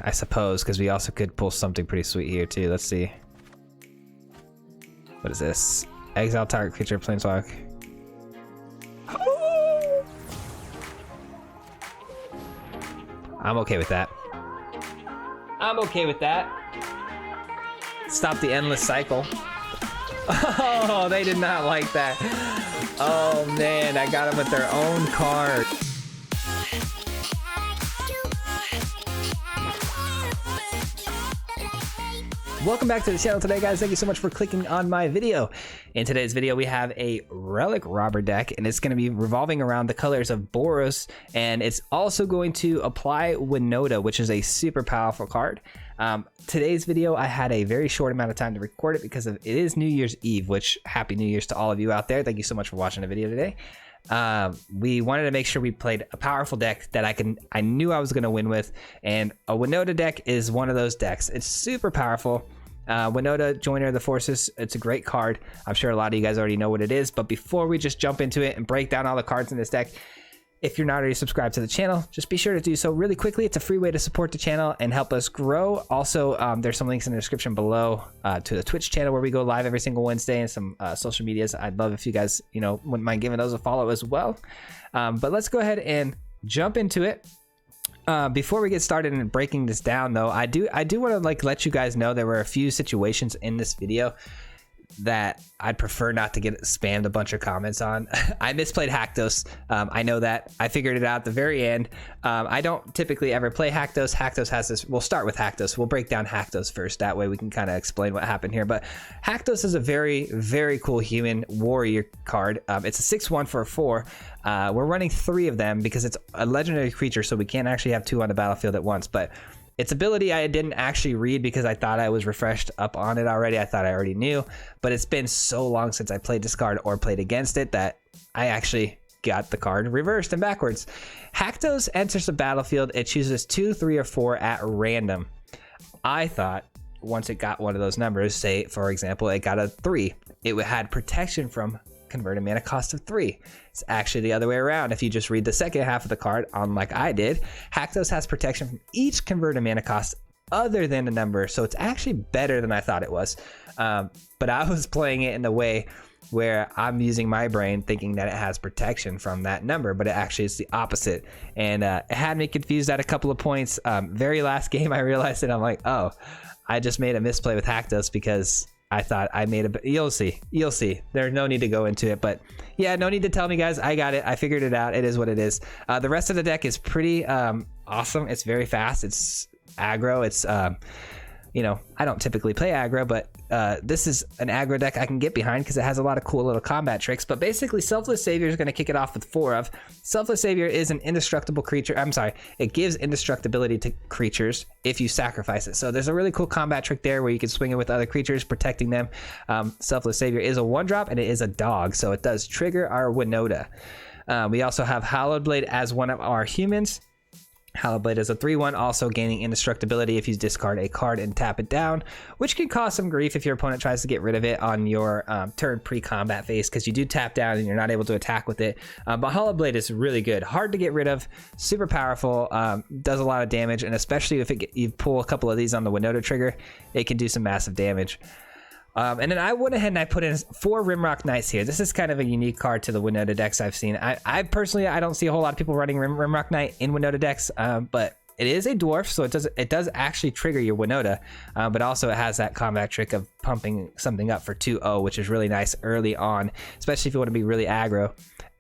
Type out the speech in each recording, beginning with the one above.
I suppose, because we also could pull something pretty sweet here too. Let's see. What is this? Exile target creature, planeswalk. I'm okay with that. I'm okay with that. Stop the endless cycle. Oh, they did not like that. Oh man, I got them with their own card. Welcome back to the channel today, guys. Thank you so much for clicking on my video. In today's video, we have a Relic Robber deck, and it's going to be revolving around the colors of Boros, and it's also going to apply Winota, which is a super powerful card. Today's video, I had a very short amount of time to record it because it is New Year's Eve, which Happy New Year's to all of you out there. Thank you so much for watching the video today. We wanted to make sure we played a powerful deck that I knew I was going to win with, and a Winota deck is one of those decks. It's super powerful. Winota, Joiner of the Forces, it's a great card. I'm sure a lot of you guys already know what it is, but before we just jump into it and break down all the cards in this deck, if you're not already subscribed to the channel, just be sure to do so really quickly. It's a free way to support the channel and help us grow. Also, there's some links in the description below to the Twitch channel where we go live every single Wednesday, and some social medias. I'd love if you guys, wouldn't mind giving those a follow as well. But let's go ahead and jump into it. Before we get started in breaking this down, though, I do want to let you guys know there were a few situations in this video that I'd prefer not to get spammed a bunch of comments on. I misplayed Haktos. I know that. I figured it out at the very end. I don't typically ever play Haktos. Haktos has this. We'll start with Haktos. We'll break down Haktos first. That way we can kind of explain what happened here. But Haktos is a very, very cool human warrior card. It's a 6/1 for a 4. We're running 3 of them because it's a legendary creature, so we can't actually have 2 on the battlefield at once. But its ability I didn't actually read because I thought I was refreshed up on it already. I thought I already knew, but it's been so long since I played this card or played against it that I actually got the card reversed and backwards. Haktos enters the battlefield. It chooses 2, 3, or 4 at random. I thought once it got one of those numbers, say for example it got a 3, it had protection from converted mana cost of 3. It's actually the other way around. If you just read the second half of the card on like I did, Haktos has protection from each converted mana cost other than the number, so it's actually better than I thought it was. But I was playing it in a way where I'm using my brain thinking that it has protection from that number, but it actually is the opposite, and it had me confused at a couple of points. Very last game I realized it. I'm like, oh, I just made a misplay with Haktos because I thought I made a... You'll see. There's no need to go into it, but yeah, no need to tell me, guys. I got it. I figured it out. It is what it is. The rest of the deck is pretty awesome. It's very fast. It's aggro. It's I don't typically play aggro, but this is an aggro deck I can get behind because it has a lot of cool little combat tricks. But basically, Selfless Savior is going to kick it off with 4 of. Selfless Savior is an indestructible creature. I'm sorry, it gives indestructibility to creatures if you sacrifice it. So there's a really cool combat trick there where you can swing it with other creatures, protecting them. Selfless Savior is a 1-drop and it is a dog, so it does trigger our Winota. We also have Hallowblade as one of our humans. Hallowblade is a 3/1, also gaining indestructibility if you discard a card and tap it down, which can cause some grief if your opponent tries to get rid of it on your turn pre-combat phase, because you do tap down and you're not able to attack with it. But Hallowblade is really good, hard to get rid of, super powerful, does a lot of damage, and especially if you pull a couple of these on the Winota trigger, it can do some massive damage. And then I went ahead and I put in 4 Rimrock Knights here. This is kind of a unique card to the Winota decks I've seen. I personally, I don't see a whole lot of people running Rimrock Knight in Winota decks, but it is a dwarf, so it does actually trigger your Winota, but also it has that combat trick of pumping something up for 2/0, which is really nice early on, especially if you want to be really aggro.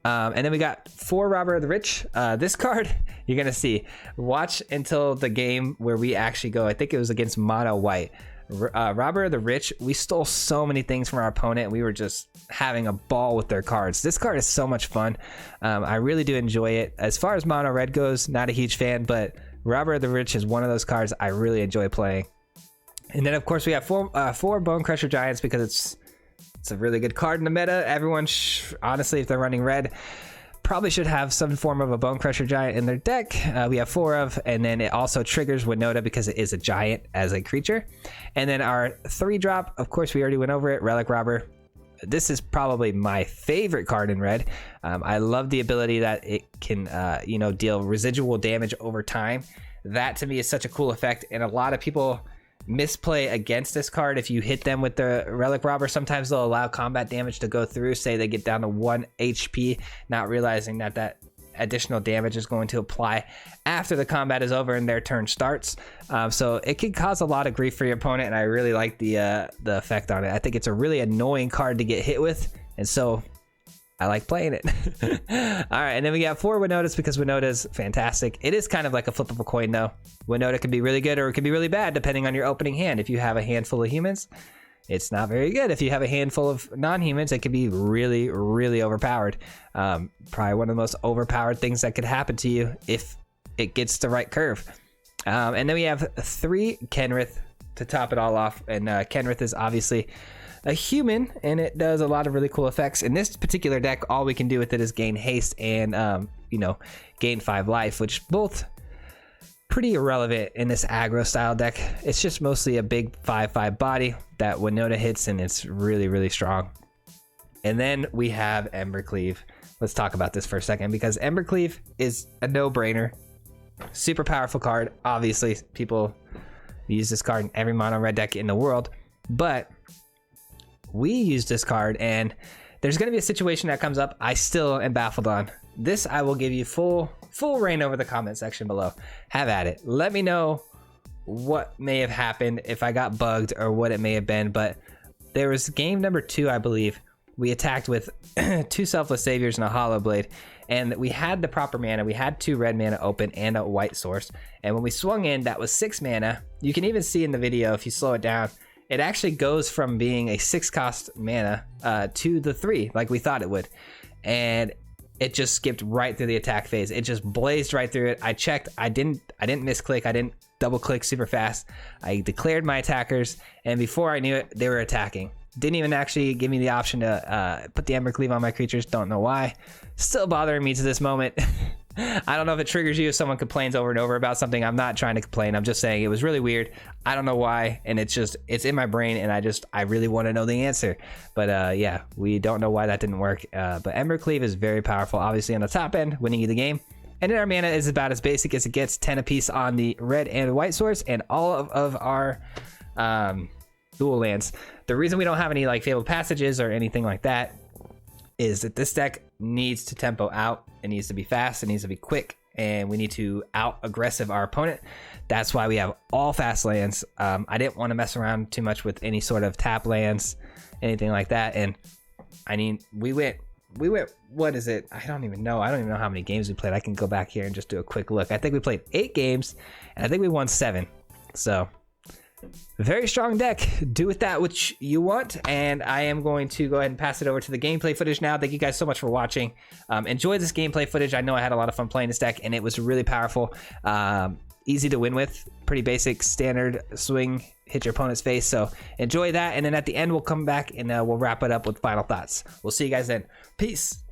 And then we got 4 Robber of the Rich. This card, you're going to see. Watch until the game where we actually go. I think it was against Mono White. Robber of the Rich, we stole so many things from our opponent. We were just having a ball with their cards. This card is so much fun. I really do enjoy it. As far as Mono Red goes, not a huge fan, but Robber of the Rich is one of those cards I really enjoy playing. And then of course we have 4 Bonecrusher Giants because it's a really good card in the meta. Everyone, honestly, if they're running red, probably should have some form of a Bonecrusher Giant in their deck. We have 4 of, and then it also triggers Winota because it is a giant as a creature. And then our 3-drop, of course, we already went over it, Relic Robber. This is probably my favorite card in red. I love the ability that it can, deal residual damage over time. That to me is such a cool effect, and a lot of people misplay against this card. If you hit them with the Relic Robber, sometimes they'll allow combat damage to go through. Say they get down to 1 HP, not realizing that that additional damage is going to apply after the combat is over and their turn starts. So it can cause a lot of grief for your opponent, and I really like the effect on it. I think it's a really annoying card to get hit with, and so I like playing it. All right, and then we got 4 Winotas because Winota is fantastic. It is kind of like a flip of a coin though. Winota can be really good or it can be really bad depending on your opening hand. If you have a handful of humans, it's not very good. If you have a handful of non-humans, it can be really, really overpowered. Probably one of the most overpowered things that could happen to you if it gets the right curve. And then we have 3 Kenrith to top it all off. And Kenrith is obviously a human, and it does a lot of really cool effects. In this particular deck, all we can do with it is gain haste and, you know, gain 5 life, which both pretty irrelevant in this aggro style deck. It's just mostly a big 5/5 body that Winota hits, and it's really, really strong. And then we have Embercleave. Let's talk about this for a second, because Embercleave is a no-brainer. Super powerful card. Obviously, people use this card in every mono red deck in the world, but we use this card, and there's going to be a situation that comes up I still am baffled on. This I will give you full reign over the comment section below. Have at it. Let me know what may have happened, if I got bugged or what it may have been. But there was game number 2, I believe. We attacked with 2 Selfless Saviors and a Hallowblade, and we had the proper mana. We had 2 red mana open and a white source, and when we swung in, that was 6 mana. You can even see in the video, if you slow it down, it actually goes from being a 6 cost mana to the 3 like we thought it would, and it just skipped right through the attack phase. It just blazed right through it. I checked. I didn't misclick. I didn't double click super fast. I declared my attackers, and before I knew it, they were attacking. Didn't even actually give me the option to put the Embercleave on my creatures. Don't know why. Still bothering me to this moment. I don't know if it triggers you if someone complains over and over about something. I'm not trying to complain. I'm just saying it was really weird. I don't know why, and it's in my brain, and I really want to know the answer. But yeah, we don't know why that didn't work. But Embercleave is very powerful, obviously on the top end, winning you the game. And then our mana is about as basic as it gets, 10 apiece on the red and white source, and all of our dual lands. The reason we don't have any like Fabled Passages or anything like that is that this deck needs to tempo out. It needs to be fast, it needs to be quick, and we need to out aggressive our opponent. That's why we have all fast lands. I didn't want to mess around too much with any sort of tap lands, anything like that. And I mean, we went, what is it? I don't even know how many games we played. I can go back here and just do a quick look. I think we played 8 games, and I think we won 7. So very strong deck. Do with that which you want, and I am going to go ahead and pass it over to the gameplay footage now. Thank you guys so much for watching. Enjoy this gameplay footage. I know I had a lot of fun playing this deck, and it was really powerful. Easy to win with. Pretty basic standard swing, hit your opponent's face. So enjoy that, and then at the end we'll come back and we'll wrap it up with final thoughts. We'll see you guys then. Peace.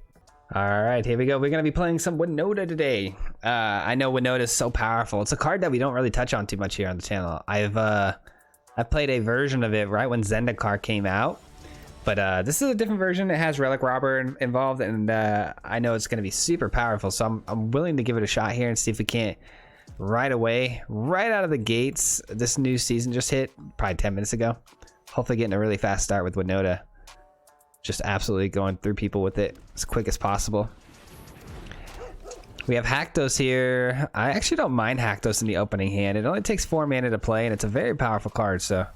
All right, here we go. We're going to be playing some Winota today. I know Winota is so powerful. It's a card that we don't really touch on too much here on the channel. I've played a version of it right when ZENDIKAR came out, but this is a different version. It has Relic Robber involved, and I know it's going to be super powerful, so I'm willing to give it a shot here and see if we can't right away, right out of the gates. This new season just hit probably 10 minutes ago. Hopefully getting a really fast start with Winota. Just absolutely going through people with it as quick as possible. We have Haktos here. I actually don't mind Haktos in the opening hand. It only takes 4 mana to play, and it's a very powerful card, so.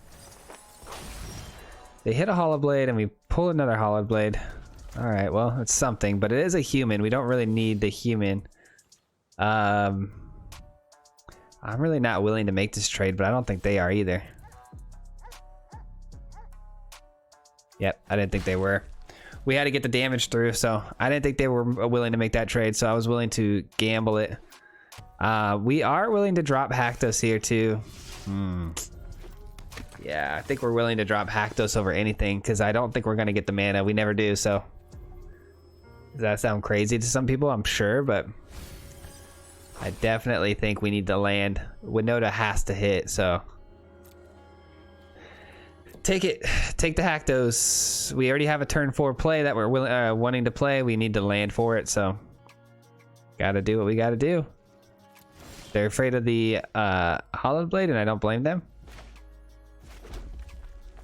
They hit a Hallowblade, and we pull another Hallowblade. Alright, well, it's something, but it is a human. We don't really need the human. I'm really not willing to make this trade, but I don't think they are either. Yep, I didn't think they were. We had to get the damage through, so I didn't think they were willing to make that trade, so I was willing to gamble it. We are willing to drop Haktos here, too. Yeah, I think we're willing to drop Haktos over anything, because I don't think we're going to get the mana. We never do, so. Does that sound crazy to some people? I'm sure, but I definitely think we need to land. Winota has to hit, so. Take it. Take the Haktos. We already have a turn 4 play that we're wanting to play. We need to land for it, so gotta do what we gotta do. They're afraid of the Hallowblade, and I don't blame them.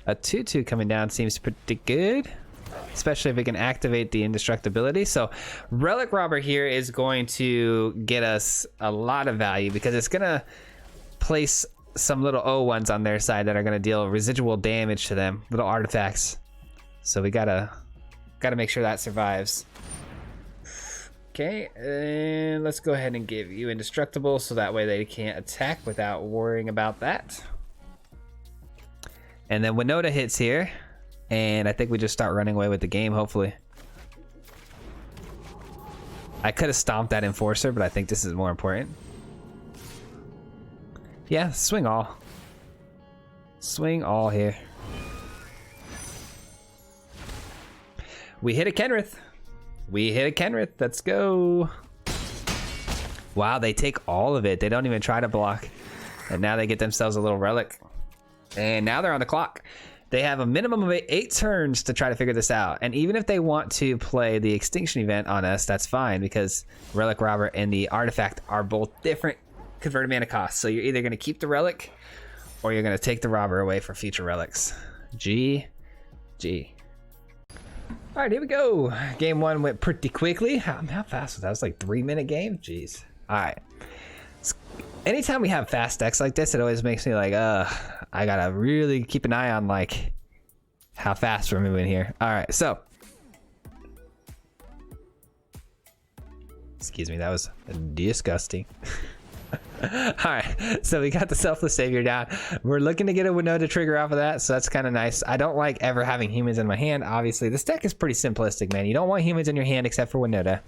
A 2/2 coming down seems pretty good, especially if we can activate the indestructibility. So Relic Robber here is going to get us a lot of value because it's gonna place some little O1s on their side that are gonna deal residual damage to them, little artifacts. So we gotta make sure that survives. Okay, and let's go ahead and give you indestructible so that way they can't attack without worrying about that. And then Winota hits here, and I think we just start running away with the game, hopefully. I could have stomped that Enforcer, but I think this is more important. Yeah, swing all. Swing all here. We hit a Kenrith. We hit a Kenrith. Let's go. Wow, they take all of it. They don't even try to block. And now they get themselves a little relic. And now they're on the clock. They have a minimum of 8 turns to try to figure this out. And even if they want to play the Extinction event on us, that's fine, because Relic Robber and the Artifact are both different converted mana costs. So you're either going to keep the Relic or you're going to take the Robber away for future relics. GG. All right, here we go. Game 1 went pretty quickly. How fast was that? That was like 3-minute game? Jeez. All right. Anytime we have fast decks like this, it always makes me like, I gotta really keep an eye on like how fast we're moving here. All right, so. Excuse me, that was disgusting. All right, so we got the Selfless Savior down. We're looking to get a Winota trigger off of that, so that's kind of nice. I don't like ever having humans in my hand. Obviously, this deck is pretty simplistic, man. You don't want humans in your hand except for Winota.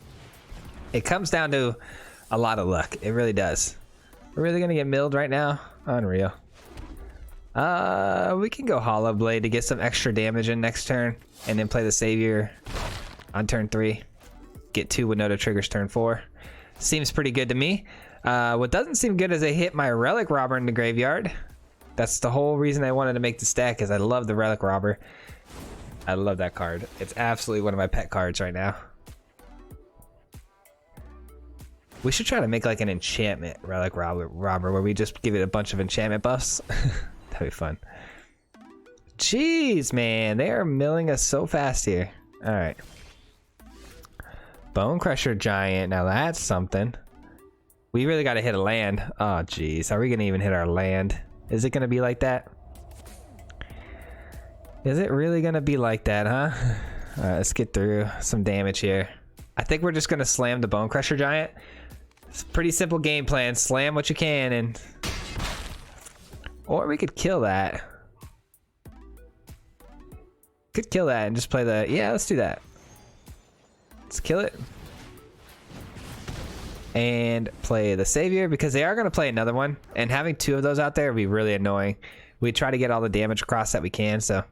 It comes down to a lot of luck. It really does. We're really gonna get milled right now. Unreal. We can go Hallowblade to get some extra damage in next turn, and then play the Savior on turn 3. Get 2 Winota triggers turn 4. Seems pretty good to me. What doesn't seem good is I hit my Relic Robber in the graveyard. That's the whole reason I wanted to make this deck, is I love the Relic Robber. I love that card. It's absolutely one of my pet cards right now. We should try to make like an enchantment Relic Robber where we just give it a bunch of enchantment buffs. That'd be fun. Jeez, man, they are milling us so fast here. All right. Bonecrusher Giant. Now that's something. We really got to hit a land. Oh, geez. Are we going to even hit our land? Is it going to be like that? Is it really going to be like that, huh? All right, let's get through some damage here. I think we're just going to slam the Bonecrusher Giant. It's a pretty simple game plan. Slam what you can, and or we could kill that. Could kill that and just play the... Yeah, let's do that. Let's kill it. And play the Savior, because they are going to play another one. And having 2 of those out there would be really annoying. We try to get all the damage across that we can, so...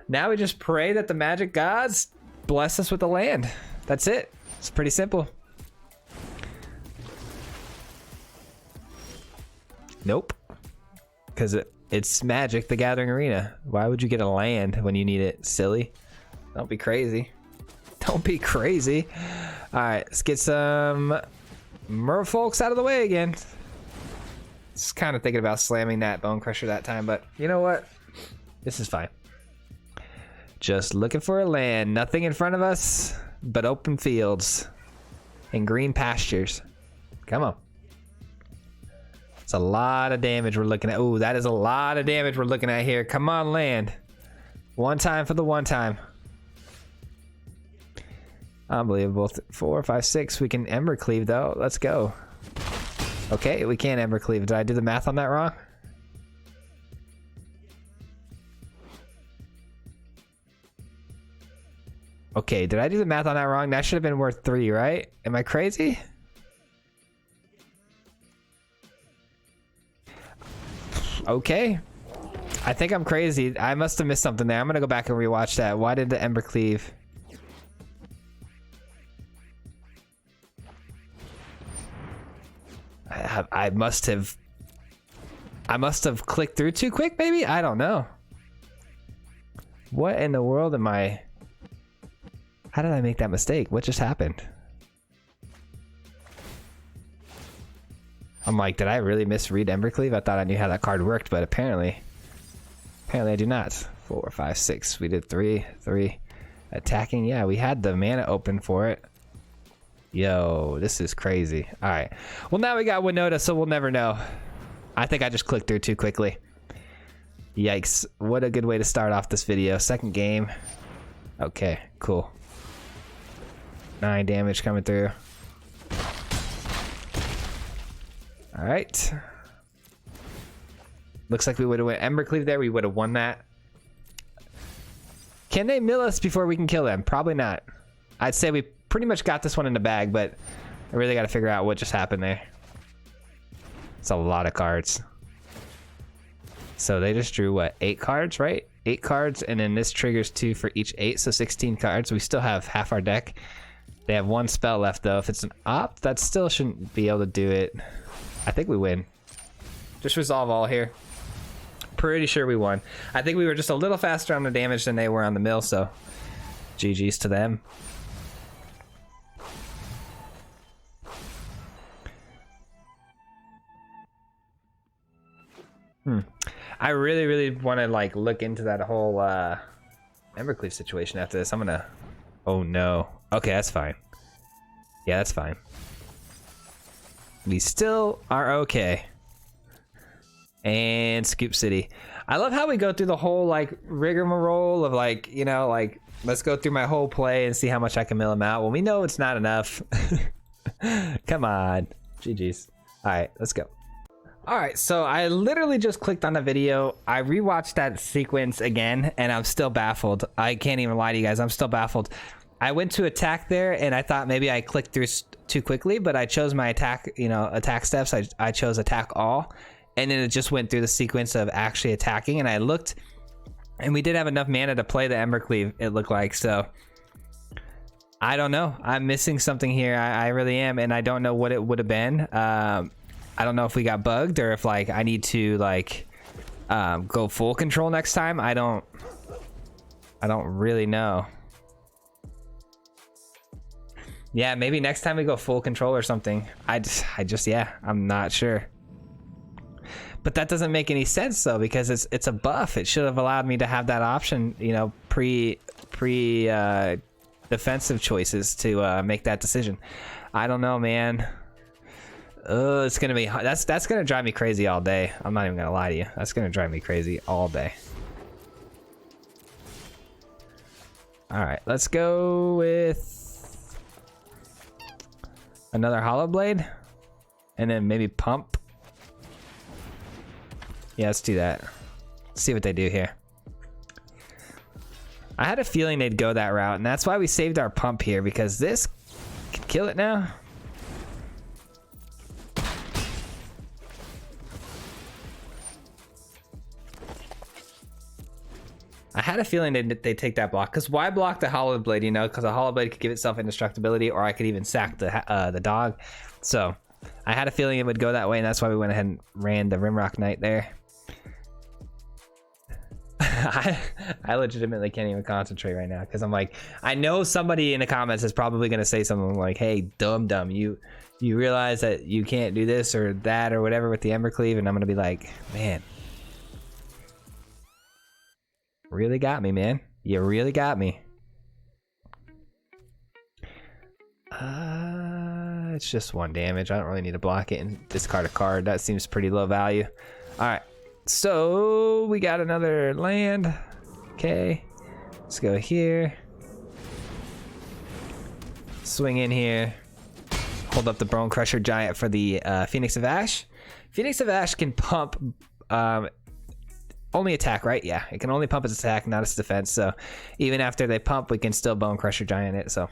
Now we just pray that the magic gods bless us with the land. That's it. It's pretty simple. Nope. Because it's Magic, the Gathering Arena. Why would you get a land when you need it? Silly. Don't be crazy. Don't be crazy. Alright, let's get some merfolks out of the way again. Just kind of thinking about slamming that Bonecrusher that time, but you know what? This is fine. Just looking for a land. Nothing in front of us but open fields and green pastures. Come on. It's a lot of damage we're looking at. Oh, that is a lot of damage we're looking at here. Come on, land. One time for the one time. Unbelievable. 4, 5, 6. We can Embercleave though. Let's go. Okay, we can Embercleave. Did I do the math on that wrong? Okay, did I do the math on that wrong? That should have been worth 3, right? Am I crazy? Okay. I think I'm crazy. I must have missed something there. I'm gonna go back and rewatch that. Why did the Embercleave? I must have clicked through too quick, maybe? I don't know. What in the world am I... How did I make that mistake? What just happened? I'm like, did I really misread Embercleave? I thought I knew how that card worked, but apparently I do not. 4, 5, 6. We did 3, 3. Attacking, yeah, we had the mana open for it. Yo, this is crazy. All right. Well, now we got Winota, so we'll never know. I think I just clicked through too quickly. Yikes. What a good way to start off this video. Second game. Okay, cool. 9 damage coming through. All right. Looks like we would have went Embercleave there. We would have won that. Can they mill us before we can kill them? Probably not. I'd say we pretty much got this one in the bag, but I really got to figure out what just happened there. It's a lot of cards. So they just drew, what, 8 cards, right? 8 cards, and then this triggers 2 for each 8, so 16 cards. We still have half our deck. They have 1 spell left, though. If it's an op, that still shouldn't be able to do it. I think we win. Just resolve all here. Pretty sure we won. I think we were just a little faster on the damage than they were on the mill, so GG's to them. I really want to like look into that whole Embercleave situation after this. I'm gonna... Oh no. Okay, that's fine. Yeah, that's fine. We still are okay. And Scoop City. I love how we go through the whole like rigmarole of like, you know, like let's go through my whole play and see how much I can mill him out. Well, we know it's not enough. Come on. GG's. All right, let's go. All right, so I literally just clicked on the video. I rewatched that sequence again, and I'm still baffled. I can't even lie to you guys. I'm still baffled. I went to attack there, and I thought maybe I clicked through too quickly, but I chose my attack, you know, attack steps. I chose attack all, and then it just went through the sequence of actually attacking, and I looked, and we did have enough mana to play the Embercleave, it looked like, so I don't know. I'm missing something here. I really am, and I don't know what it would have been. I don't know if we got bugged or if like I need to like go full control next time. I don't really know. Yeah, maybe next time we go full control or something. I just yeah, I'm not sure. But that doesn't make any sense though, because it's a buff. It should have allowed me to have that option, you know, pre defensive choices to make that decision. I don't know, man. Oh, it's gonna be that's gonna drive me crazy all day. I'm not even gonna lie to you. That's gonna drive me crazy all day. All right, let's go with another Hallowblade, and then maybe pump. Yeah, let's do that. Let's see what they do here. I had a feeling they'd go that route, and that's why we saved our pump here, because this could kill it now. I had a feeling they'd take that block, because why block the Hallowblade, you know, because a Hallowblade could give itself indestructibility, or I could even sack the dog. So I had a feeling it would go that way, and that's why we went ahead and ran the Rimrock Knight there. I legitimately can't even concentrate right now, because I'm like, I know somebody in the comments is probably going to say something like, hey, dumb, you realize that you can't do this or that or whatever with the Embercleave, and I'm going to be like, man. Really got me, man. You really got me. It's just 1 damage. I don't really need to block it and discard a card. That seems pretty low value. All right. So we got another land. Okay. Let's go here. Swing in here. Hold up the Bonecrusher Giant for the Phoenix of Ash. Phoenix of Ash can pump... only attack, right? Yeah, it can only pump its attack, not its defense. So even after they pump, we can still Bonecrusher Giant it. So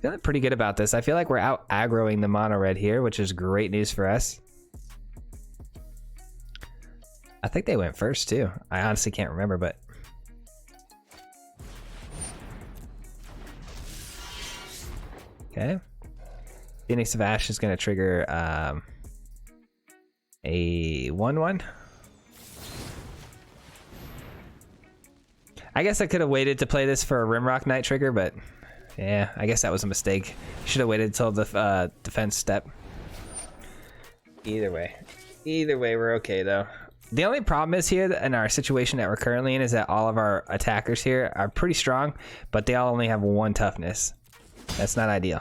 feeling pretty good about this. I feel like we're out aggroing the mono red here, which is great news for us. I think they went first too. I honestly can't remember, but okay. Phoenix of Ash is going to trigger a 1/1. I guess I could have waited to play this for a Rimrock Knight trigger, but yeah, I guess that was a mistake. Should have waited until the defense step. Either way, we're okay though. The only problem is here in our situation that we're currently in is that all of our attackers here are pretty strong, but they all only have 1 toughness. That's not ideal.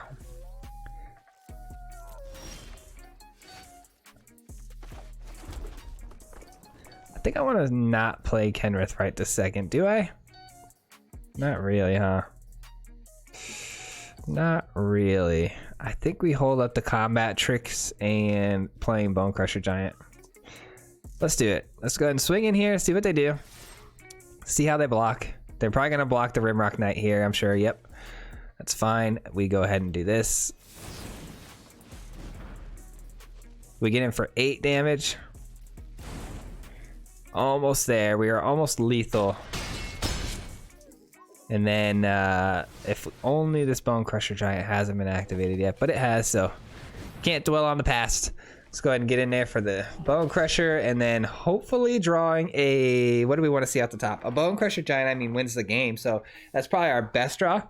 I think I want to not play Kenrith right this second, do I? Not really, huh? Not really. I think we hold up the combat tricks and playing Bonecrusher Giant. Let's do it. Let's go ahead and swing in here, see what they do. See how they block. They're probably going to block the Rimrock Knight here, I'm sure. Yep. That's fine. We go ahead and do this. We get in for 8 damage. Almost there. We are almost lethal. And then if only this Bonecrusher Giant hasn't been activated yet, but it has, so can't dwell on the past. Let's go ahead and get in there for the Bonecrusher, and then hopefully drawing a, what do we want to see out the top? A Bonecrusher Giant, I mean, wins the game, so that's probably our best draw,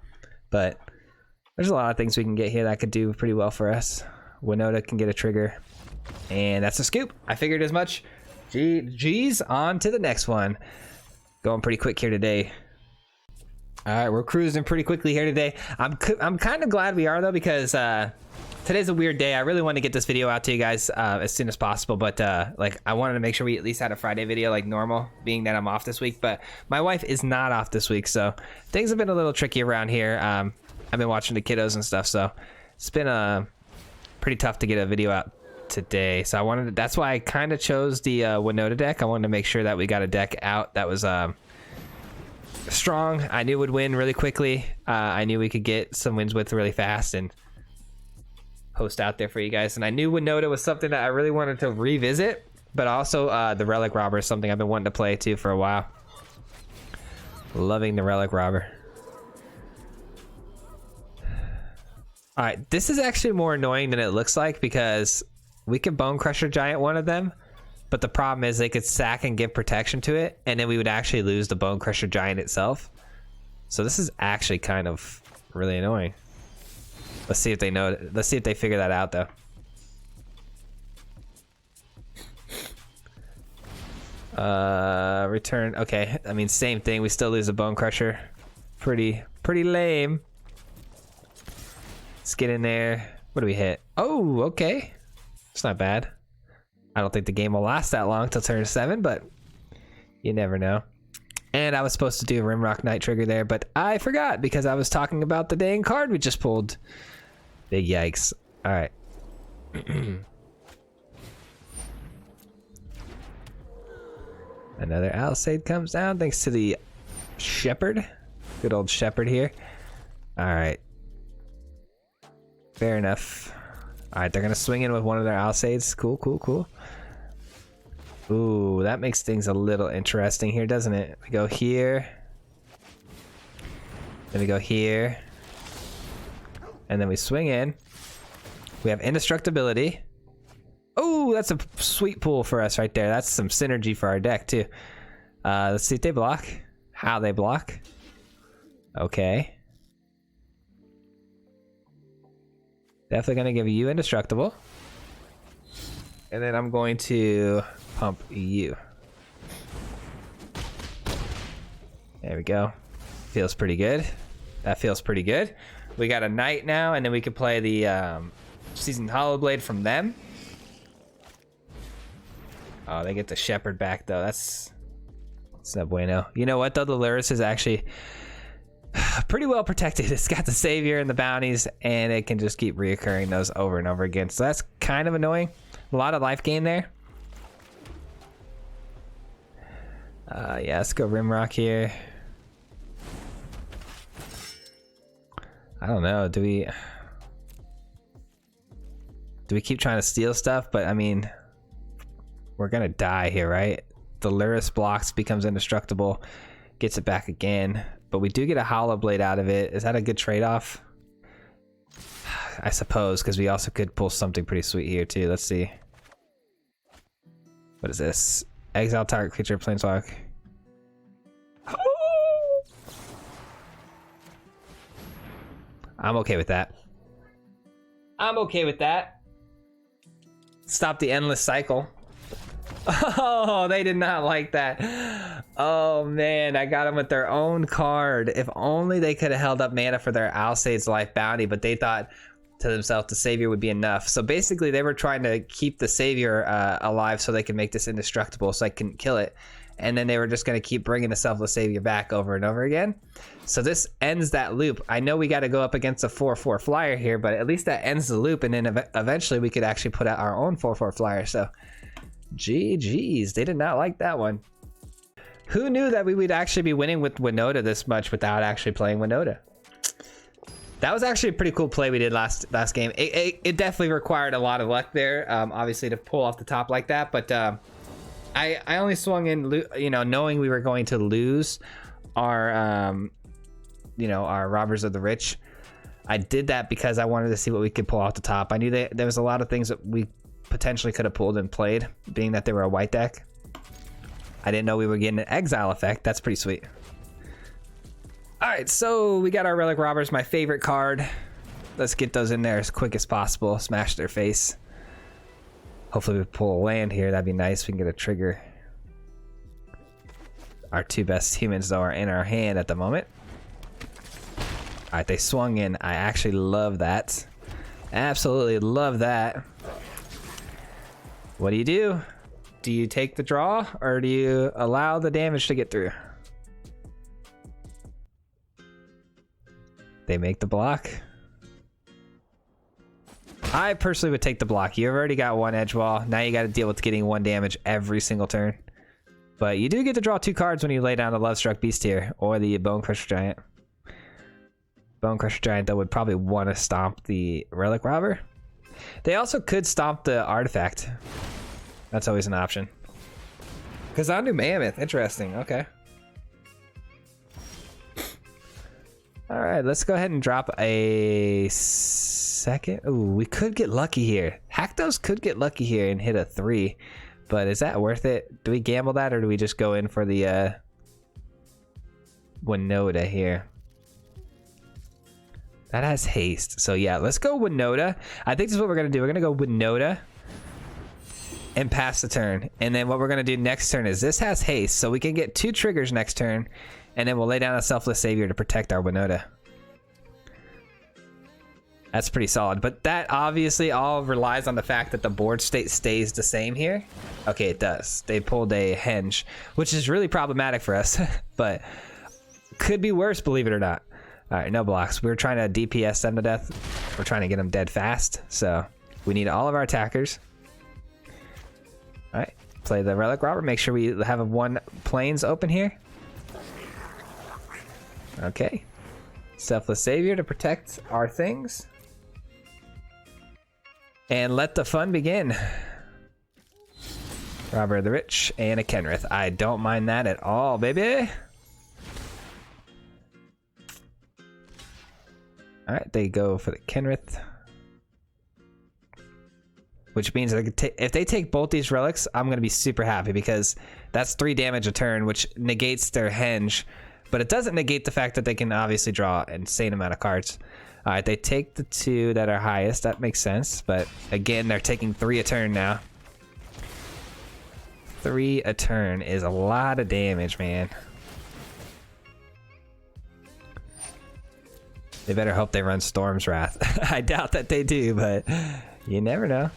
but there's a lot of things we can get here that could do pretty well for us. Winota can get a trigger, and that's a scoop. I figured as much. Geez, on to the next one. Going pretty quick here today. All right, we're cruising pretty quickly here today. I'm kind of glad we are though, because today's a weird day. I really want to get this video out to you guys as soon as possible, but like I wanted to make sure we at least had a Friday video like normal, being that I'm off this week. But my wife is not off this week, so things have been a little tricky around here. I've been watching the kiddos and stuff, so it's been pretty tough to get a video out today. So I wanted to, that's why I kind of chose the Winota deck. I wanted to make sure that we got a deck out that was strong. I knew would win really quickly. I knew we could get some wins with really fast and post out there for you guys. And I knew Winota was something that I really wanted to revisit, but also the Relic Robber is something I've been wanting to play too for a while. Loving the Relic Robber. All right, this is actually more annoying than it looks like, because we could Bonecrusher Giant one of them, but the problem is they could sack and give protection to it, and then we would actually lose the Bonecrusher Giant itself. So this is actually kind of really annoying. Let's see if they know. Let's see if they figure that out, though. Return. Okay, I mean, same thing. We still lose a Bonecrusher. Pretty lame. Let's get in there. What do we hit? Oh, okay. It's not bad. I don't think the game will last that long till turn 7, but you never know. And I was supposed to do a Rimrock Knight trigger there, but I forgot because I was talking about the dang card we just pulled. Big yikes. All right. Another Alcide comes down thanks to the Shepherd. Good old Shepherd here. All right. Fair enough. All right, they're going to swing in with one of their Alcides. Cool, cool, cool. Ooh, that makes things a little interesting here, doesn't it? We go here. Then we go here. And then we swing in. We have indestructibility. Oh, that's a sweet pull for us right there. That's some synergy for our deck, too. Let's see if they block. How they block. Okay. Definitely going to give you indestructible. And then I'm going to pump you. There we go. Feels pretty good. That feels pretty good. We got a Knight now, and then we can play the Seasoned Hallowblade from them. Oh, they get the Shepherd back, though. That's no bueno. You know what, though? The Luris is actually pretty well protected. It's got the Savior and the bounties, and it can just keep reoccurring those over and over again. So that's kind of annoying. A lot of life gain there. Yeah, let's go Rimrock here. I don't know. Do we keep trying to steal stuff? But I mean, we're gonna die here, right? The Luris blocks, becomes indestructible, gets it back again. But we do get a Hallowblade out of it. Is that a good trade-off? I suppose, because we also could pull something pretty sweet here too. Let's see. What is this? Exile target creature, planeswalk. Oh! I'm okay with that. I'm okay with that. stop the endless cycle. Oh, they did not like that. Oh man, I got them with their own card. If only they could have held up mana for their Alsaid's Life Bounty, but they thought to themselves the Savior would be enough. So basically they were trying to keep the Savior alive so they could make this indestructible so I couldn't kill it. And then they were just going to keep bringing the Selfless Savior back over and over again. So this ends that loop. I know we got to go up against a 4/4 flyer here, but at least that ends the loop. And then eventually we could actually put out our own 4/4 flyer. So GG's, they did not like that one. Who knew that we would actually be winning with Winota this much without actually playing Winota? That was actually a pretty cool play we did last game. It definitely required a lot of luck there, obviously, to pull off the top like that. But I only swung in, you know, knowing we were going to lose our, you know, our Robbers of the Rich. I did that because I wanted to see what we could pull off the top. I knew that there was a lot of things that we potentially could have pulled and played, being that they were a white deck. I didn't know we were getting an exile effect. That's pretty sweet. All right, so we got our Relic Robbers, my favorite card. Let's get those in there as quick as possible. Smash their face. Hopefully we pull a land here. That'd be nice. We can get a trigger. Our two best humans, though, are in our hand at the moment. All right, they swung in. I actually love that. Absolutely love that. What do? Do you take the draw, or do you allow the damage to get through? They make the block. I personally would take the block. You've already got one edge wall. Now you got to deal with getting one damage every single turn. But you do get to draw two cards when you lay down the Lovestruck Beast here, or the Bonecrusher Giant. Bonecrusher Giant, though, would probably want to stomp the Relic Robber. They also could stomp the artifact. That's always an option. Kazandu Mammoth, interesting. Okay. All right, let's go ahead and drop a second. Ooh, we could get lucky here. Haktos could get lucky here and hit a 3, but is that worth it? Do we gamble that, or do we just go in for the Winota here? That has haste, so yeah, let's go Winota. I think this is what we're gonna do. We're gonna go Winota and pass the turn, and then what we're gonna do next turn is this has haste, so we can get 2 triggers next turn. And then we'll lay down a Selfless Savior to protect our Winota. That's pretty solid. But that obviously all relies on the fact that the board state stays the same here. Okay, it does. They pulled a Henge, which is really problematic for us. But could be worse, believe it or not. All right, no blocks. We were trying to DPS them to death. We're trying to get them dead fast. So we need all of our attackers. All right, play the Relic Robber. Make sure we have one plains open here. Okay. Selfless Savior to protect our things. And let the fun begin. Robber of the Rich and a Kenrith. I don't mind that at all, baby. Alright, they go for the Kenrith. Which means if they take both these relics, I'm going to be super happy because that's 3 damage a turn, which negates their Henge. But it doesn't negate the fact that they can obviously draw an insane amount of cards. All right, they take the 2 that are highest. That makes sense. But again, they're taking 3 a turn now. 3 a turn is a lot of damage, man. They better hope they run Storm's Wrath. I doubt that they do, but you never know.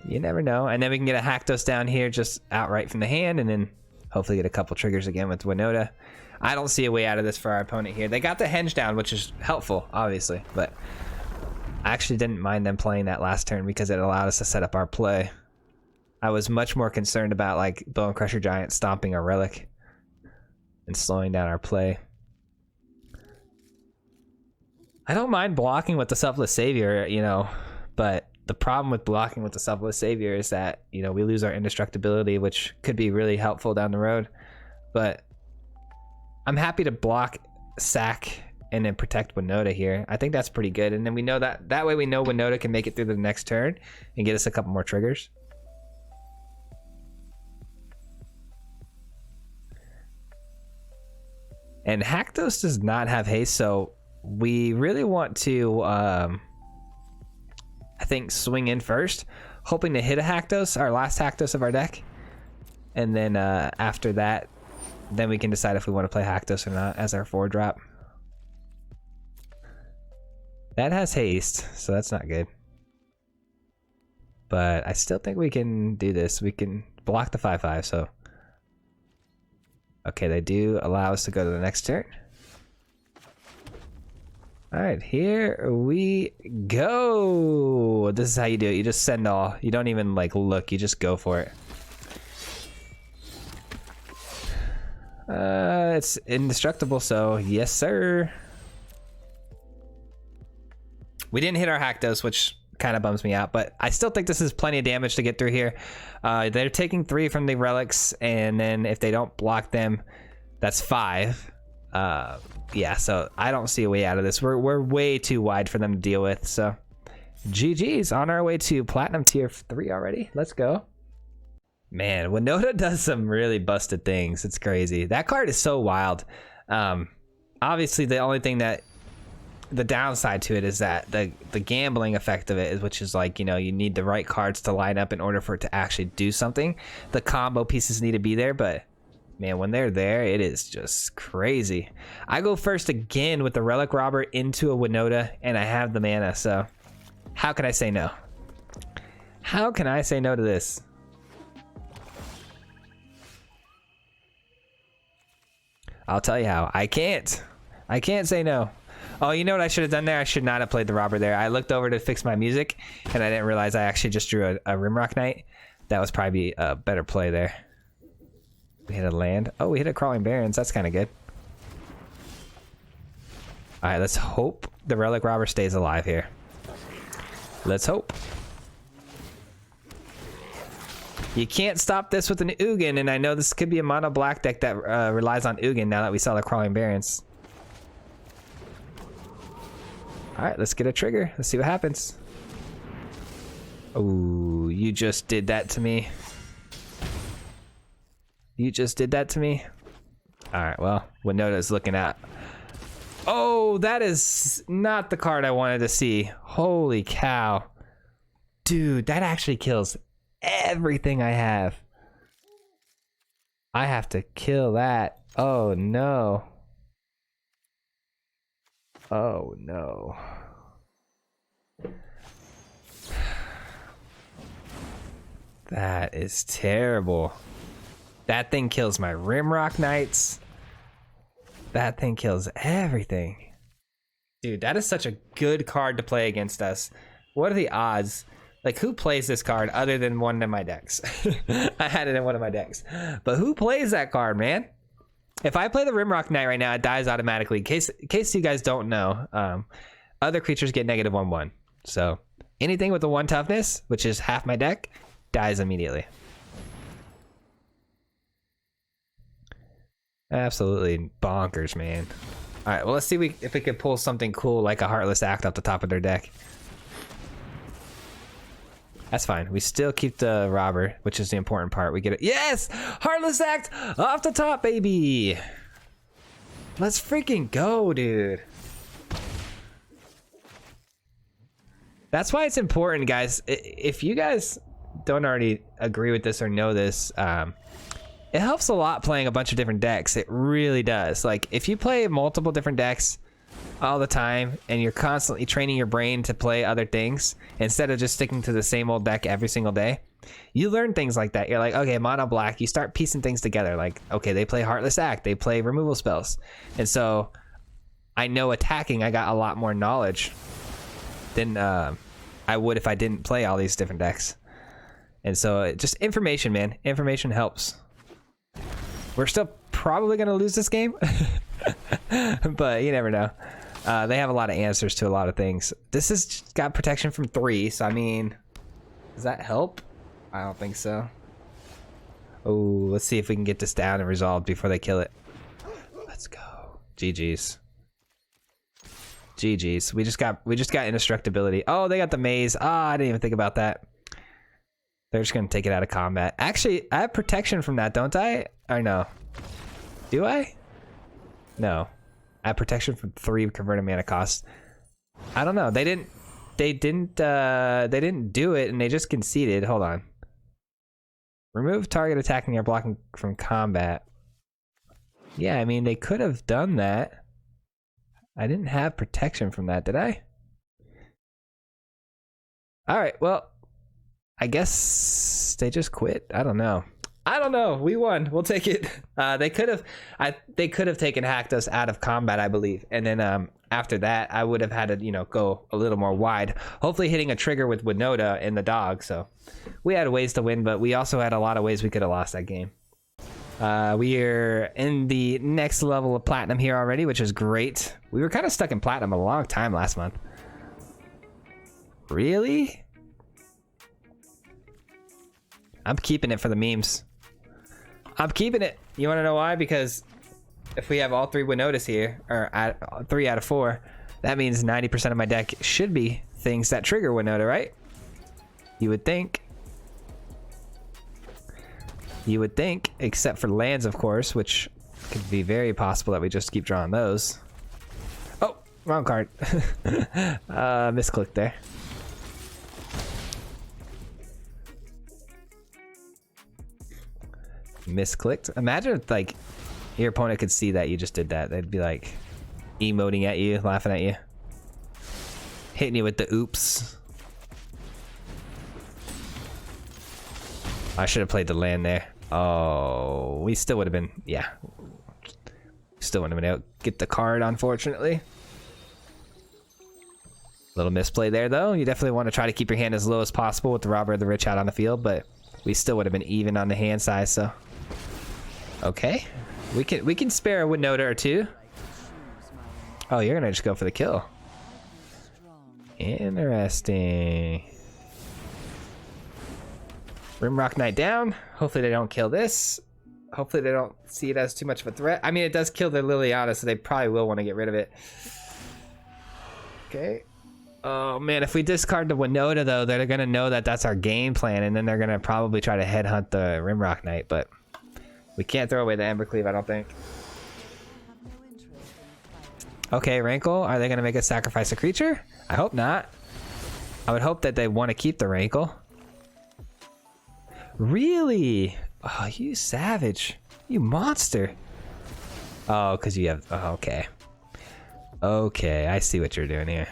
You never know. And then we can get a Haktos down here just outright from the hand, and then hopefully get a couple triggers again with Winota. I don't see a way out of this for our opponent here. They got the Henge down, which is helpful, obviously. But I actually didn't mind them playing that last turn because it allowed us to set up our play. I was much more concerned about like Bonecrusher Giant stomping a relic and slowing down our play. I don't mind blocking with the Selfless Savior, you know, but the problem with blocking with the Selfless Savior is that, you know, we lose our indestructibility, which could be really helpful down the road. But I'm happy to block, sack, and then protect Winota here. I think that's pretty good. And then we know that way we know Winota can make it through the next turn and get us a couple more triggers. And Haktos does not have haste, so we really want to I think swing in first. hoping to hit a Haktos, our last Haktos of our deck. And then after that, then we can decide if we want to play Haktos or not as our 4-drop. That has haste, so that's not good. But I still think we can do this. We can block the 5/5, so. Okay, they do allow us to go to the next turn. Alright, here we go. This is how you do it. You just send all. You don't even like look, you just go for it. It's indestructible, so yes sir. We didn't hit our Haktos, which kind of bums me out, but I still think this is plenty of damage to get through here. They're taking 3 from the relics, and then if they don't block them, that's 5. Yeah, so I don't see a way out of this. We're way too wide for them to deal with, so GG's, on our way to Platinum Tier 3 already. Let's go. Man, Winota does some really busted things. It's crazy. That card is so wild. Obviously, the only thing that the downside to it is that the gambling effect of it is, which is like, you know, you need the right cards to line up in order for it to actually do something. The combo pieces need to be there, but man, when they're there, it is just crazy. I go first again with the Relic Robber into a Winota, and I have the mana, so how can I say no? How can I say no to this? I'll tell you how. I can't say no. Oh, you know what I should have done there? I should not have played the robber there. I looked over to fix my music, and I didn't realize I actually just drew a Rimrock Knight. That was probably a better play there. We hit a land. Oh, we hit a Crawling Barrens. That's kind of good. All right, let's hope the Relic Robber stays alive here. Let's hope. You can't stop this with an Ugin, and I know this could be a mono black deck that relies on Ugin now that we saw the Crawling Barrens. All right, let's get a trigger. Let's see what happens. Oh, you just did that to me. You just did that to me. All right, well, Winota's looking at. Oh, that is not the card I wanted to see. Holy cow. Dude, that actually kills everything I have. I have to kill that. Oh, no. Oh, no. That is terrible. That thing kills my Rimrock Knights. That thing kills everything. Dude, that is such a good card to play against us. What are the odds? Like, who plays this card other than one of my decks? I had it in one of my decks. But who plays that card, man? If I play the Rimrock Knight right now, it dies automatically. In case you guys don't know, other creatures get -1/1. So anything with a 1 toughness, which is half my deck, dies immediately. Absolutely bonkers, man. All right, well, let's see if we can pull something cool like a Heartless Act off the top of their deck. That's fine. We still keep the robber, which is the important part. We get it. Yes! Heartless Act off the top, baby! Let's freaking go, dude. That's why it's important, guys. If you guys don't already agree with this or know this, it helps a lot playing a bunch of different decks. It really does. Like, if you play multiple different decks all the time and you're constantly training your brain to play other things instead of just sticking to the same old deck every single day, you learn things like that. You're like, okay, mono black, you start piecing things together. Like, okay, they play Heartless Act, they play removal spells. And so I know attacking, I got a lot more knowledge than I would if I didn't play all these different decks. And so just information, man. Information helps. We're still probably going to lose this game, but you never know. They have a lot of answers to a lot of things. This has got protection from 3, so I mean, does that help? I don't think so. Oh, let's see if we can get this down and resolved before they kill it. Let's go. GG's. GG's. We just got indestructibility. Oh, they got the maze. Ah, I didn't even think about that. They're just gonna take it out of combat. Actually, I have protection from that, don't I? Or no? Do I? No. I have protection from 3 converted mana costs. I don't know. They didn't they didn't do it and they just conceded. Hold on. Remove target attacking or blocking from combat. Yeah, I mean, they could have done that. I didn't have protection from that, did I? All right, well, I guess they just quit. I don't know. We won. We'll take it. They could have taken Haktos out of combat, I believe, and then after that, I would have had to, you know, go a little more wide. Hopefully, hitting a trigger with Winota and the dog. So we had ways to win, but we also had a lot of ways we could have lost that game. We are in the next level of platinum here already, which is great. We were kind of stuck in platinum a long time last month. Really? I'm keeping it for the memes. I'm keeping it. You want to know why? Because if we have all 3 Winotas here, or 3 out of 4, that means 90% of my deck should be things that trigger Winota, right? You would think. You would think, except for lands, of course, which could be very possible that we just keep drawing those. Oh, wrong card. Misclicked there. Misclicked. Imagine if, like, your opponent could see that you just did that. They'd be like emoting at you, laughing at you, hitting you with the oops. I should have played the land there. Oh, we still would have been, yeah. Still wouldn't have been able to get the card, unfortunately. Little misplay there, though. You definitely want to try to keep your hand as low as possible with the Robber of the Rich out on the field, but we still would have been even on the hand size, so. Okay. We can spare a Winota or 2. Oh, you're gonna just go for the kill. Interesting. Rimrock Knight down. Hopefully they don't kill this. Hopefully they don't see it as too much of a threat. I mean, it does kill their Liliana, so they probably will want to get rid of it. Okay. Oh man, if we discard the Winota though, they're gonna know that that's our game plan, and then they're gonna probably try to headhunt the Rimrock Knight, but we can't throw away the Embercleave, I don't think. Okay, Rankle, are they gonna make us sacrifice a creature? I hope not. I would hope that they want to keep the Rankle. Really? Oh, you savage. You monster. Oh, because you have... Oh, okay. Okay, I see what you're doing here.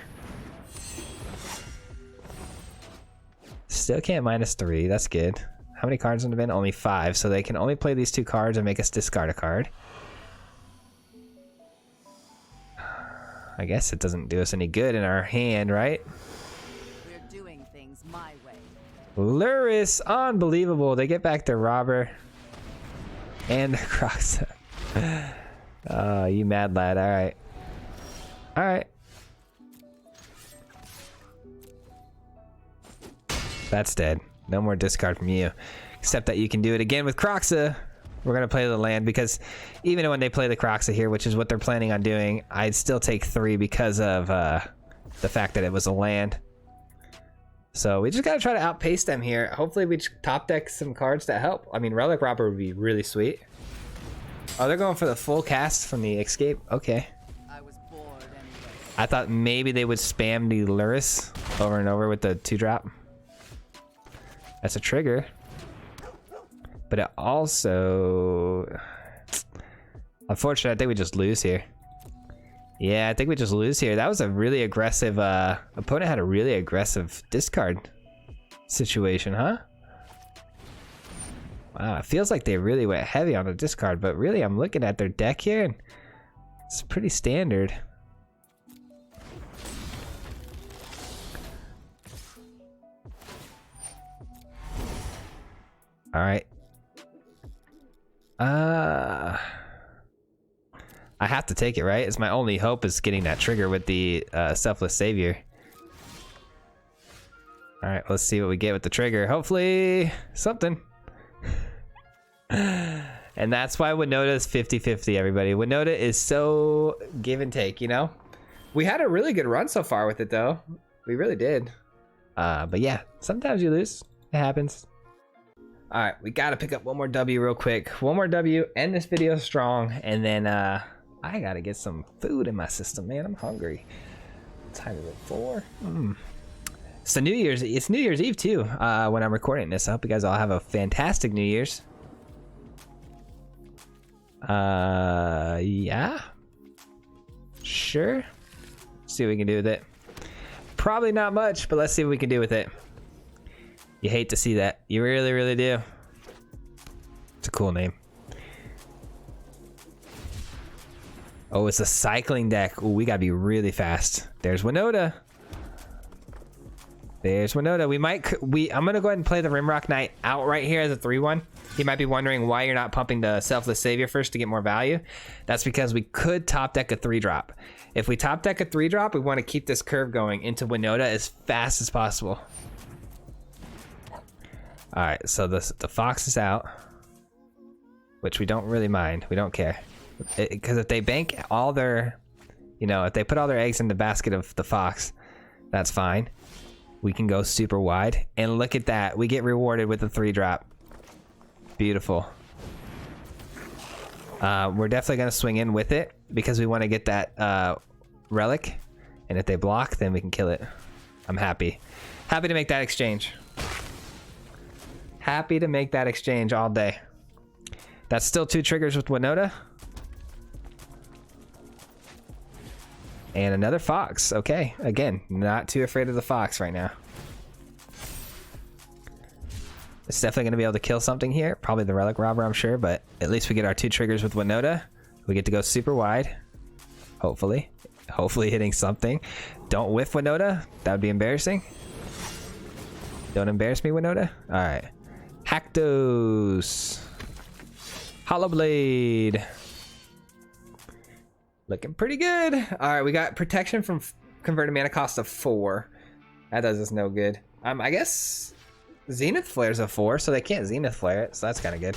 Still can't -3. That's good. How many cards in the bin? Only 5. So they can only play these 2 cards and make us discard a card. I guess it doesn't do us any good in our hand, right? We're doing things my way. Luris, unbelievable. They get back their Robber and the Crocs. Oh, you mad lad. All right. All right. That's dead. No more discard from you. Except that you can do it again with Croxa. We're going to play the land because even when they play the Croxa here, which is what they're planning on doing, I'd still take 3 because of the fact that it was a land. So we just got to try to outpace them here. Hopefully we top deck some cards that help. I mean, Relic Robber would be really sweet. Oh, they're going for the full cast from the Escape? Okay. I was bored anyway. I thought maybe they would spam the Luris over and over with the 2-drop. That's a trigger. But it also... Unfortunately, I think we just lose here. Yeah, I think we just lose here. That was a really aggressive... opponent had a really aggressive discard situation, huh? Wow, it feels like they really went heavy on the discard, but really I'm looking at their deck here and it's pretty standard. All right. I have to take it, right? It's my only hope is getting that trigger with the Selfless Savior. All right, let's see what we get with the trigger. Hopefully something. And that's why Winota is 50-50, everybody. Winota is so give and take, you know? We had a really good run so far with it, though. We really did. But yeah, sometimes you lose. It happens. All right, we got to pick up one more W real quick. One more W, end this video strong, and then I got to get some food in my system, man. I'm hungry. What time is it? 4? It's New Year's Eve too when I'm recording this. I hope you guys all have a fantastic New Year's. Yeah, sure. See what we can do with it. Probably not much, but let's see what we can do with it. You hate to see that. You really, really do. It's a cool name. Oh, it's a cycling deck. Ooh, we gotta be really fast. There's Winota. There's Winota. I'm gonna go ahead and play the Rimrock Knight out right here as a 3-1. He might be wondering why you're not pumping the Selfless Savior first to get more value. That's because we could top deck a 3-drop. If we top deck a 3-drop, we want to keep this curve going into Winota as fast as possible. All right, so the Fox is out, which we don't really mind. We don't care. Because if they bank all their, if they put all their eggs in the basket of the Fox, that's fine. We can go super wide. And look at that. We get rewarded with a 3-drop. Beautiful. We're definitely going to swing in with it because we want to get that relic. And if they block, then we can kill it. I'm happy. Happy to make that exchange. Happy to make that exchange all day. That's still 2 triggers with Winota. And another Fox. Okay, again, not too afraid of the Fox right now. It's definitely going to be able to kill something here. Probably the Relic Robber, I'm sure, but at least we get our 2 triggers with Winota. We get to go super wide. Hopefully. Hopefully hitting something. Don't whiff Winota. That would be embarrassing. Don't embarrass me, Winota. All right. Haktos. Hallowblade. Looking pretty good. All right, we got protection from converted mana cost of 4. That does us no good. I guess Zenith Flare's a 4, so they can't Zenith Flare it, so that's kind of good.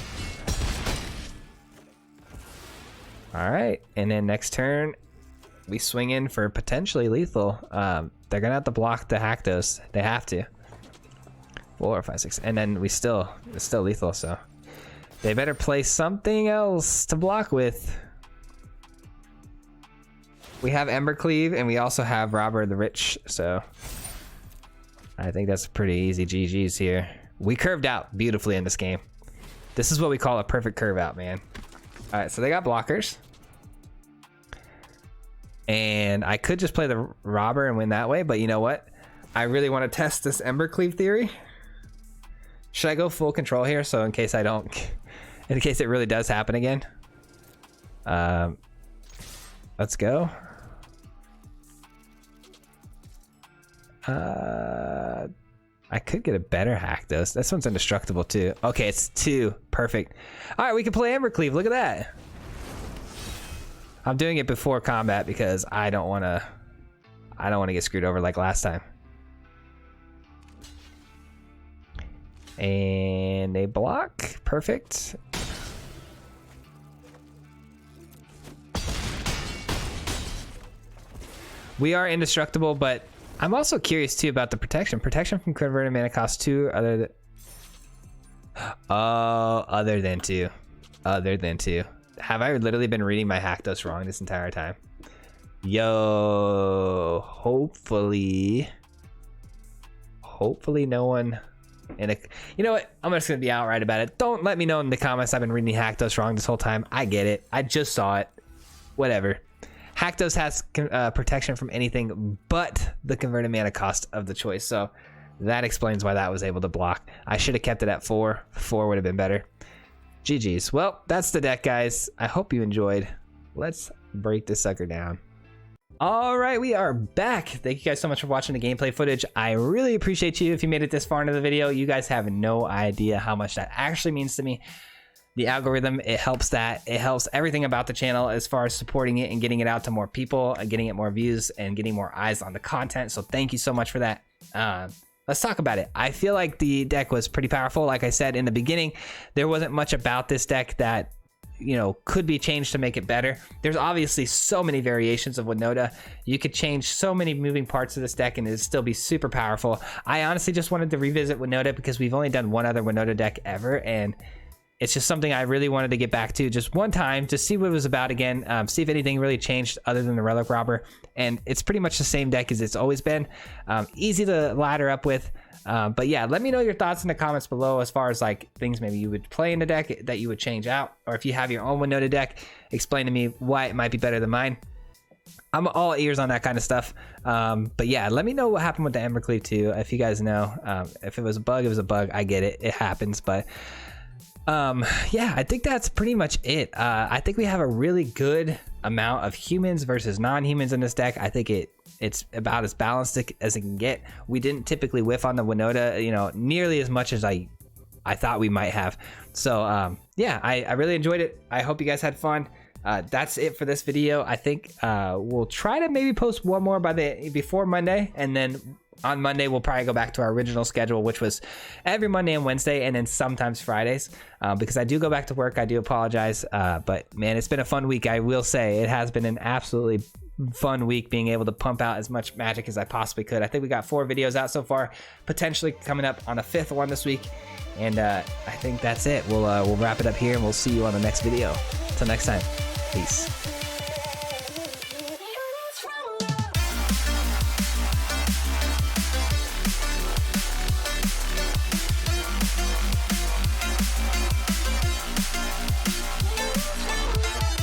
All right, and then next turn, we swing in for potentially lethal. They're gonna have to block the Haktos. They have to. 4, 5, 6, and then it's still lethal, so they better play something else to block with. We have Embercleave, and we also have Robber the Rich, so I think that's pretty easy GG's here. We curved out beautifully in this game. This is what we call a perfect curve out, man. All right, so they got blockers. And I could just play the Robber and win that way, but you know what? I really want to test this Embercleave theory. Should I go full control here, so in case I don't, in case it really does happen again? Let's go. I could get a better Haktos. This one's indestructible too. Okay, it's 2. Perfect. All right, we can play Embercleave. Look at that. I'm doing it before combat because I don't want to get screwed over like last time. And they block. Perfect. We are indestructible, but I'm also curious too about the protection. Protection from converted mana cost 2 other than... Oh, other than 2. Other than 2. Have I literally been reading my Haktos wrong this entire time? Yo, hopefully no one... You know what? I'm just gonna be outright about it. Don't let me know in the comments I've been reading Haktos wrong this whole time. I get it. I just saw it. Whatever. Haktos has protection from anything but the converted mana cost of the choice, so that explains why that was able to block. I should have kept it at 4. 4 would have been better. GG's. Well, that's the deck, guys. I hope you enjoyed. Let's break this sucker down. All right, we are back. Thank you guys so much for watching the gameplay footage. I really appreciate you if you made it this far into the video. You guys have no idea how much that actually means to me. The algorithm, it helps that. It helps everything about the channel as far as supporting it and getting it out to more people and getting it more views and getting more eyes on the content. So thank you so much for that. Let's talk about it. I feel like the deck was pretty powerful. Like I said in the beginning, there wasn't much about this deck that, could be changed to make it better. There's obviously so many variations of Winota. You could change so many moving parts of this deck and it'd still be super powerful. I honestly just wanted to revisit Winota because we've only done one other Winota deck ever, and it's just something I really wanted to get back to just one time, to see what it was about again, see if anything really changed other than the Relic Robber. And it's pretty much the same deck as it's always been. Easy to ladder up with. But yeah, let me know your thoughts in the comments below as far as like things maybe you would play in the deck that you would change out, or if you have your own Winota deck, explain to me why it might be better than mine. I'm all ears on that kind of stuff. But yeah, let me know what happened with the Embercleave too. If you guys know, if it was a bug, it was a bug. I get it. It happens. But yeah, I think that's pretty much it. I think we have a really good amount of humans versus non-humans in this deck. I think it's about as balanced as it can get. We didn't typically whiff on the Winota, you know, nearly as much as I thought we might have. So yeah, I really enjoyed it. I hope you guys had fun. That's it for this video. I think we'll try to maybe post one more before Monday, and then on Monday we'll probably go back to our original schedule, which was every Monday and Wednesday, and then sometimes Fridays, because I do go back to work. I do apologize, but man, it's been a fun week. I will say it has been an absolutely fun week, being able to pump out as much magic as I possibly could. I think we got 4 videos out so far, potentially coming up on a 5th one this week, and I think that's it. We'll wrap it up here, and we'll see you on the next video. Until next time, peace.